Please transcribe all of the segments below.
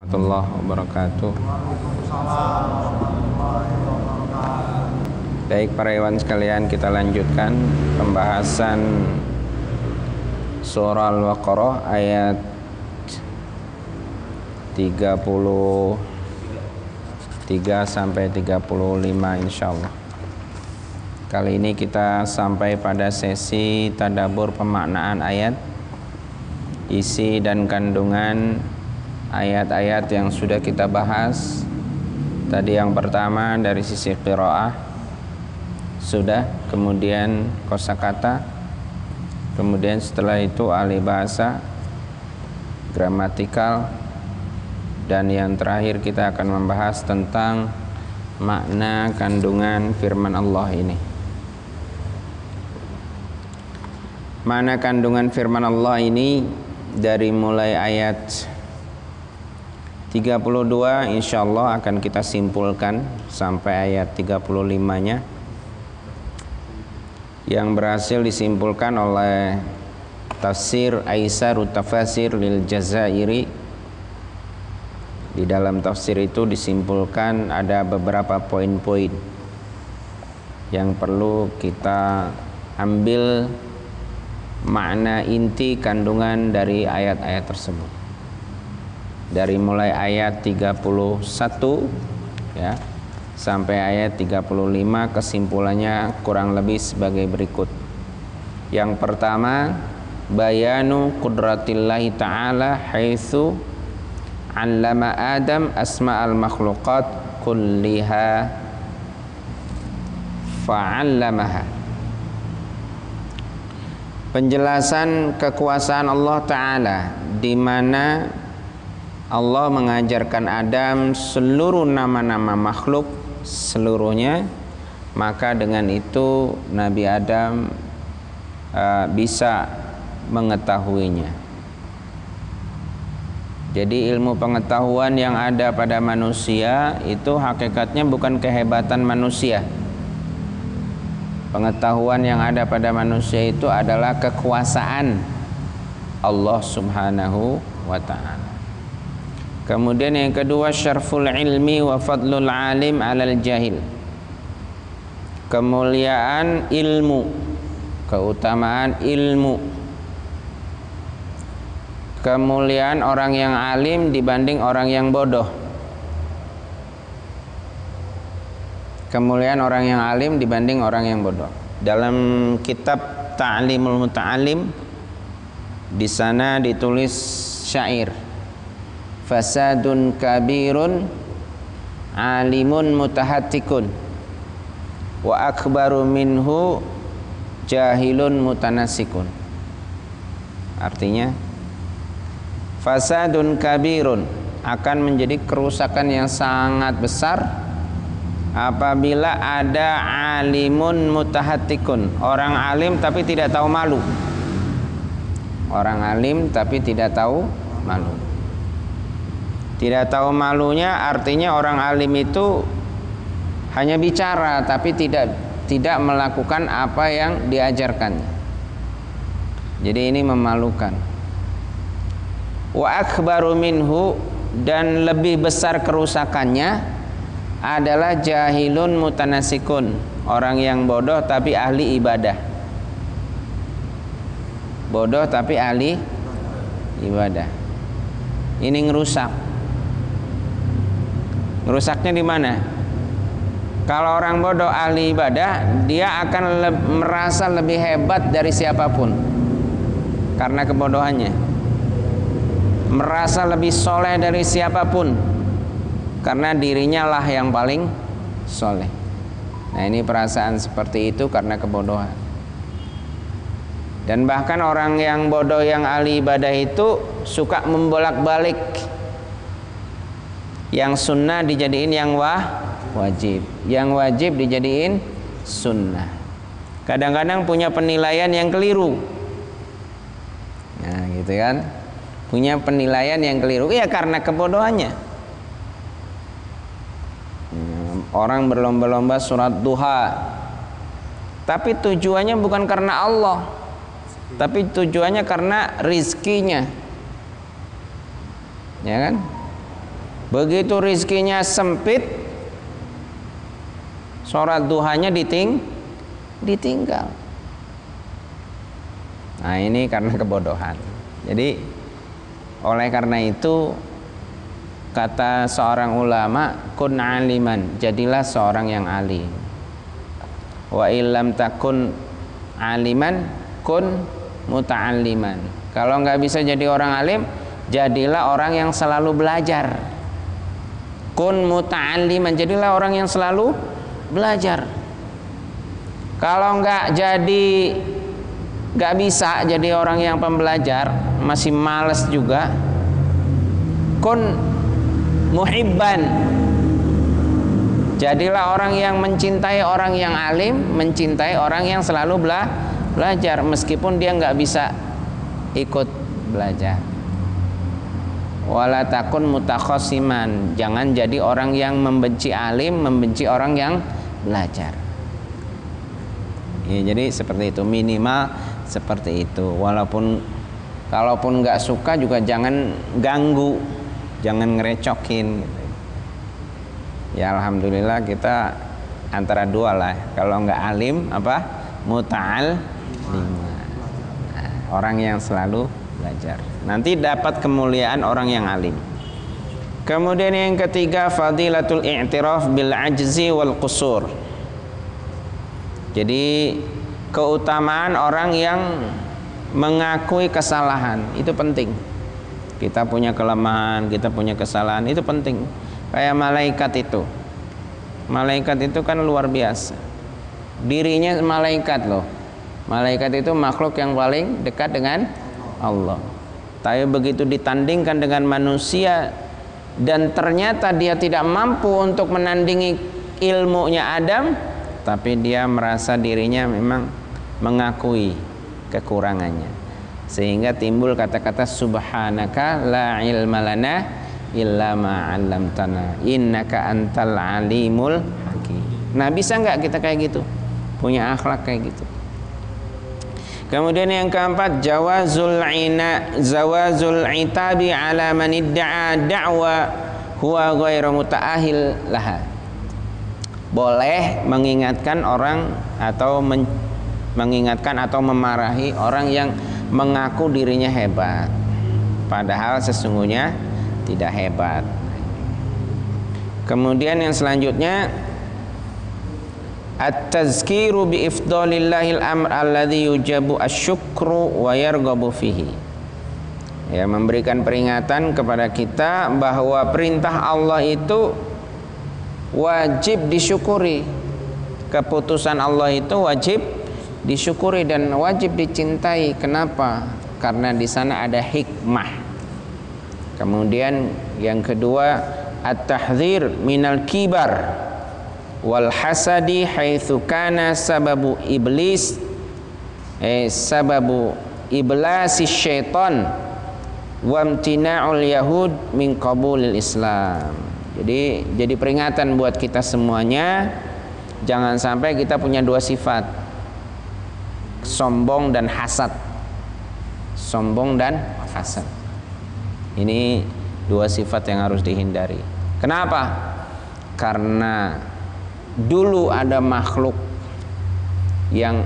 Warahmatullahi wabarakatuh. Baik para ikhwan sekalian, kita lanjutkan pembahasan surah Al-Baqarah ayat 33 sampai 35 insyaallah. Kali ini kita sampai pada sesi tadabbur pemaknaan ayat, isi dan kandungan ayat-ayat yang sudah kita bahas. Tadi yang pertama dari sisi qiraah sudah, kemudian kosakata, kemudian setelah itu ahli bahasa, gramatikal, dan yang terakhir kita akan membahas tentang makna kandungan firman Allah ini. Makna kandungan firman Allah ini dari mulai ayat 32 insyaallah akan kita simpulkan sampai ayat 35-nya yang berhasil disimpulkan oleh tafsir Aisarut Tafasir lil Jazairi. Di dalam tafsir itu disimpulkan ada beberapa poin-poin yang perlu kita ambil makna inti kandungan dari ayat-ayat tersebut. Dari mulai ayat 31 ya sampai ayat 35, kesimpulannya kurang lebih sebagai berikut. Yang pertama, bayanu qudratillahi ta'ala haitsu 'allama Adam asma'al makhluqat kulliha fa'allamaha. Penjelasan kekuasaan Allah Ta'ala di mana Allah mengajarkan Adam seluruh nama-nama makhluk seluruhnya, maka dengan itu Nabi Adam bisa mengetahuinya. Jadi ilmu pengetahuan yang ada pada manusia itu hakikatnya bukan kehebatan manusia. Pengetahuan yang ada pada manusia itu adalah kekuasaan Allah Subhanahu wa ta'ala. Kemudian yang kedua, syarful ilmi wa fadlul alim alal jahil. Kemuliaan ilmu, keutamaan ilmu, kemuliaan orang yang alim dibanding orang yang bodoh. Kemuliaan orang yang alim dibanding orang yang bodoh. Dalam kitab Ta'limul Muta'alim di sana ditulis syair, fasadun kabirun alimun mutahattikun wa akbaru minhu jahilun mutanasikun. Artinya fasadun kabirun, akan menjadi kerusakan yang sangat besar apabila ada alimun mutahattikun, orang alim tapi tidak tahu malu. Orang alim tapi tidak tahu malu. Tidak tahu malunya artinya orang alim itu hanya bicara tapi tidak melakukan apa yang diajarkannya. Jadi ini memalukan. Wa akbaru minhu, dan lebih besar kerusakannya adalah jahilun mutanasikun, orang yang bodoh tapi ahli ibadah. Bodoh tapi ahli ibadah. Ini ngerusak. Ngerusaknya di mana? Kalau orang bodoh ahli ibadah, dia akan merasa lebih hebat dari siapapun karena kebodohannya. Merasa lebih soleh dari siapapun karena dirinya lah yang paling soleh. Nah, ini perasaan seperti itu karena kebodohan. Dan bahkan orang yang bodoh yang ahli ibadah itu suka membolak-balik. Yang sunnah dijadiin yang wajib, yang wajib dijadiin sunnah. Kadang-kadang punya penilaian yang keliru. Nah, gitu kan? Punya penilaian yang keliru. Iya, karena kebodohannya. Orang berlomba-lomba surat duha, tapi tujuannya bukan karena Allah, tapi tujuannya karena rizkinya. Ya kan? Begitu rizkinya sempit, sholat duhanya ditinggal. Nah ini karena kebodohan. Jadi oleh karena itu kata seorang ulama, kun aliman, jadilah seorang yang alim. Wa illam takun aliman kun muta'alliman. Kalau nggak bisa jadi orang alim, jadilah orang yang selalu belajar. Kun muta'alliman, jadilah orang yang selalu belajar. Kalau nggak bisa jadi orang yang pembelajar, masih malas juga, kun muhibban, jadilah orang yang mencintai orang yang alim, mencintai orang yang selalu belajar meskipun dia nggak bisa ikut belajar. Wala takun mutakhasiman, jangan jadi orang yang membenci alim, membenci orang yang belajar. Ya, jadi seperti itu, minimal seperti itu. Kalaupun nggak suka juga jangan ganggu, jangan ngerecokin gitu. Ya alhamdulillah kita antara dua lah. Kalau nggak alim muta'al lima, orang yang selalu belajar. Nanti dapat kemuliaan orang yang alim. Kemudian yang ketiga, fadilatul i'tiraf bil ajzi wal qusur. Jadi keutamaan orang yang mengakui kesalahan itu penting. Kita punya kelemahan, kita punya kesalahan, itu penting. Kayak malaikat itu. Malaikat itu kan luar biasa. Dirinya malaikat loh. Malaikat itu makhluk yang paling dekat dengan Allah. Tapi begitu ditandingkan dengan manusia dan ternyata dia tidak mampu untuk menandingi ilmunya Adam, tapi dia merasa dirinya memang mengakui kekurangannya, sehingga timbul kata-kata subhanaka la ilma lana illa ma 'allamtana innaka antal alimul hakim. Nah, bisa nggak kita kayak gitu? Punya akhlak kayak gitu. Kemudian yang keempat, zawazul itabi ala man idda'a da'wa huwa ghairu muta'ahil laha. Boleh mengingatkan orang atau mengingatkan atau memarahi orang yang mengaku dirinya hebat padahal sesungguhnya tidak hebat. Kemudian yang selanjutnya, at-tazkiru bi ifdalillahil amr alladhi yujabu asyukru wa yarghabu fihi. Ya, memberikan peringatan kepada kita bahwa perintah Allah itu wajib disyukuri. Keputusan Allah itu wajib disyukuri dan wajib dicintai. Kenapa? Karena di sana ada hikmah. Kemudian yang kedua, at-tahdzir minal kibar wal hasadi haitsu kana sababu iblis sababu iblasi syaitan wa imtina'ul yahud min qabulil Islam. Jadi peringatan buat kita semuanya, jangan sampai kita punya dua sifat, sombong dan hasad. Sombong dan hasad. Ini dua sifat yang harus dihindari. Kenapa? Karena dulu ada makhluk yang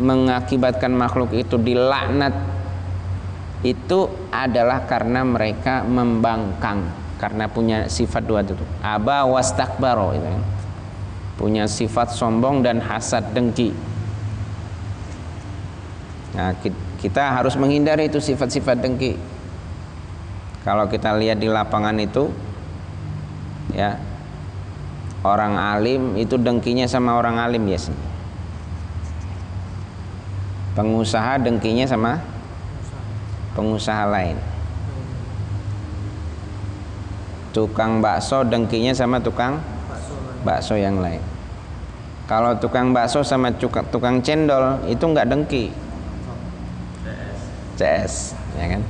mengakibatkan makhluk itu dilaknat, itu adalah karena mereka membangkang, karena punya sifat dua itu, aba wastakbaro, itu kan? Punya sifat sombong dan hasad, dengki. Nah, kita harus menghindari itu sifat-sifat dengki. Kalau kita lihat di lapangan itu, ya, orang alim itu dengkinya sama orang alim biasanya. Pengusaha dengkinya sama pengusaha lain. Tukang bakso dengkinya sama tukang bakso yang lain. Kalau tukang bakso sama tukang cendol itu nggak dengki, CS, ya kan?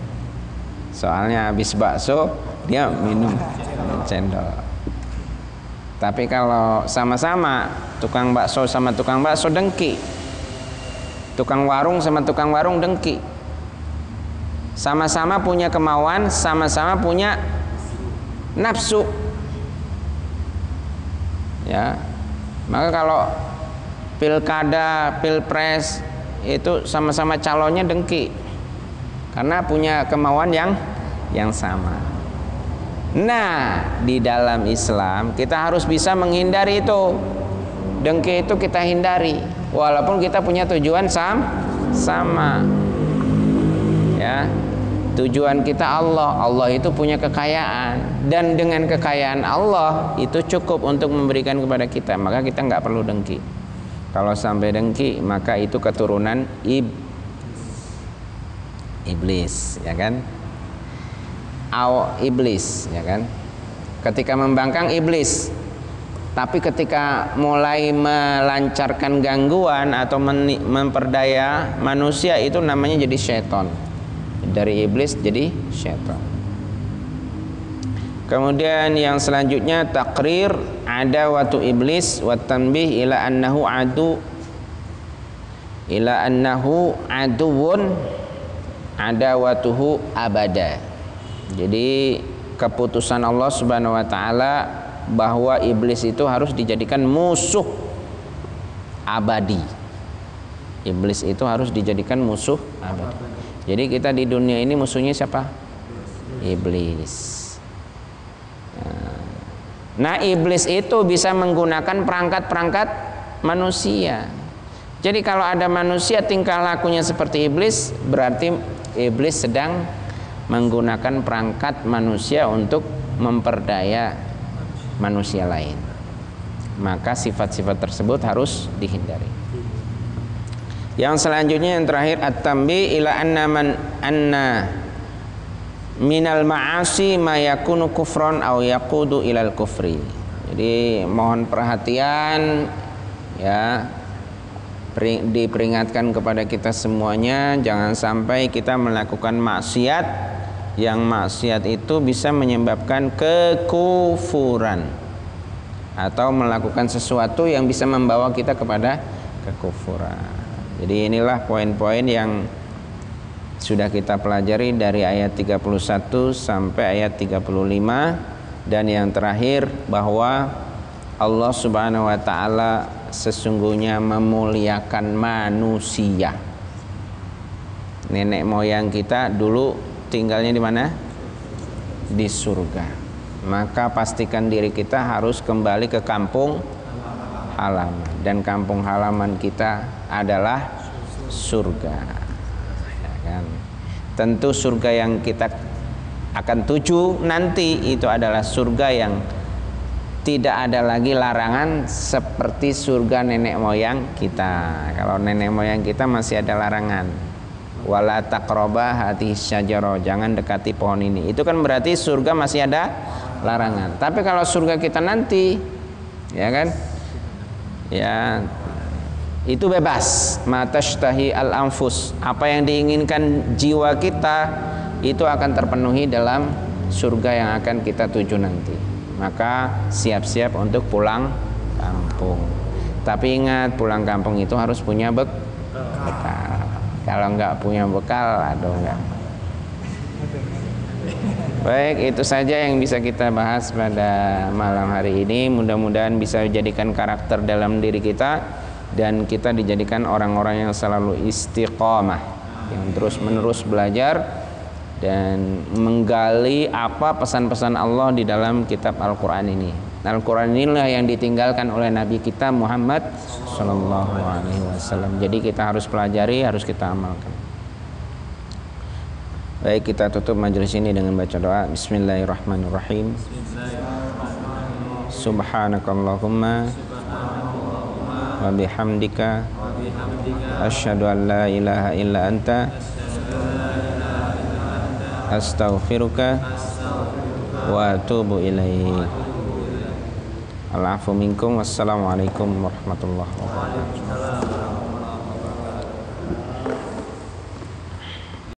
Soalnya habis bakso dia minum cendol. Tapi kalau sama-sama tukang bakso sama tukang bakso dengki, tukang warung sama tukang warung dengki, sama-sama punya kemauan, sama-sama punya nafsu. Ya. Maka kalau pilkada, pilpres itu sama-sama calonnya dengki. Karena punya kemauan yang sama. Nah, di dalam Islam kita harus bisa menghindari itu. Dengki itu kita hindari, walaupun kita punya tujuan sama. Ya. Tujuan kita Allah. Allah itu punya kekayaan, dan dengan kekayaan Allah itu cukup untuk memberikan kepada kita. Maka kita nggak perlu dengki. Kalau sampai dengki, maka itu keturunan iblis, ya kan? Iblis, ya kan? Ketika membangkang iblis. Tapi ketika mulai melancarkan gangguan atau memperdaya manusia, itu namanya jadi syaitan. Dari iblis jadi syaitan. Kemudian yang selanjutnya takrir adawatu iblis wa tanbih ila annahu aduwwun adawatuhu abada. Jadi keputusan Allah Subhanahu wa taala bahwa iblis itu harus dijadikan musuh abadi. Iblis itu harus dijadikan musuh abadi. Jadi kita di dunia ini musuhnya siapa? Iblis. Nah, iblis itu bisa menggunakan perangkat-perangkat manusia. Jadi kalau ada manusia tingkah lakunya seperti iblis, berarti iblis sedang menggunakan perangkat manusia untuk memperdaya manusia lain. Maka sifat-sifat tersebut harus dihindari. Yang selanjutnya yang terakhir at-tambi ila anna minal ma'asi ma yakunu kufron aw yaqudu ilal kufri. Jadi mohon perhatian ya, diperingatkan kepada kita semuanya, jangan sampai kita melakukan maksiat yang maksiat itu bisa menyebabkan kekufuran atau melakukan sesuatu yang bisa membawa kita kepada kekufuran. Jadi inilah poin-poin yang sudah kita pelajari dari ayat 31 sampai ayat 35, dan yang terakhir bahwa Allah Subhanahu wa taala sesungguhnya memuliakan manusia. Nenek moyang kita dulu tinggalnya di mana? Di surga. Maka pastikan diri kita harus kembali ke kampung halaman, dan kampung halaman kita adalah surga. Ya kan? Tentu surga yang kita akan tuju nanti itu adalah surga yang tidak ada lagi larangan seperti surga nenek moyang kita. Kalau nenek moyang kita masih ada larangan. Wala taqraba hadhihi syajarah, jangan dekati pohon ini. Itu kan berarti surga masih ada larangan. Tapi kalau surga kita nanti, ya kan? Ya, itu bebas. Matashtahi al-anfus, apa yang diinginkan jiwa kita itu akan terpenuhi dalam surga yang akan kita tuju nanti. Maka siap-siap untuk pulang kampung. Tapi ingat, pulang kampung itu harus punya bekal. Kalau nggak punya bekal, aduh nggak. Baik, itu saja yang bisa kita bahas pada malam hari ini. Mudah-mudahan bisa dijadikan karakter dalam diri kita, dan kita dijadikan orang-orang yang selalu istiqomah, yang terus-menerus belajar dan menggali apa pesan-pesan Allah di dalam kitab Al-Quran ini. Al-Quran inilah yang ditinggalkan oleh Nabi kita Muhammad Sallallahu Alaihi Wasallam. Jadi kita harus pelajari, harus kita amalkan. Baik, kita tutup majelis ini dengan baca doa. Bismillahirrahmanirrahim. Subhanakallahumma wa bihamdika asyhadu an la ilaha illa anta astaghfiruka wa atubu ilaik. Al-afu minkum. Wassalamualaikum warahmatullahi wabarakatuh.